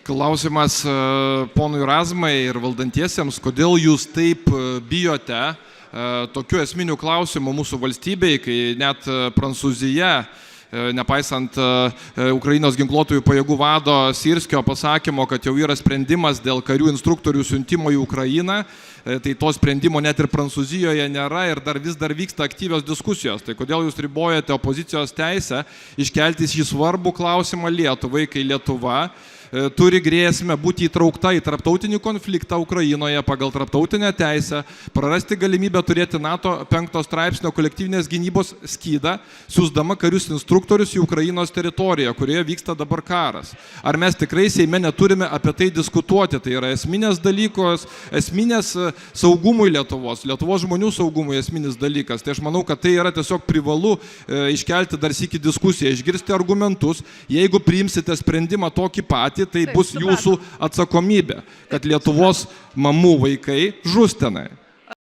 Klausimas ponui Razmai ir valdantiesiems, kodėl jūs taip bijote tokių esminių klausimų mūsų valstybei, kai net Prancūzija, nepaisant Ukrainos ginkluotųjų pajėgų vado Syrskio pasakymo, kad jau yra sprendimas dėl karių instruktorių siuntimo į Ukrainą, tai to sprendimo net ir Prancūzijoje nėra ir vis dar vyksta aktyvios diskusijos. Tai kodėl jūs ribojate opozicijos teisę iškelti šį svarbų klausimą Lietuvai, kai Lietuva turi grėsmę būti įtraukta į tarptautinį konfliktą Ukrainoje pagal tarptautinę teisę, prarasti galimybę turėti NATO 5 straipsnio kolektyvinės gynybos skydą, siųsdama karius instruktorius į Ukrainos teritoriją, kurioje vyksta dabar karas. Ar mes tikrai Seime neturime apie tai diskutuoti? Tai yra esminės dalykos, esminės saugumui Lietuvos žmonių saugumui esminis dalykas. Tai aš manau, kad tai yra tiesiog privalu iškelti dar sykį diskusiją, išgirsti argumentus. Jeigu priimsite sprendimą tokį patį, tai bus jūsų atsakomybė, kad Lietuvos mamų vaikai žus tenai.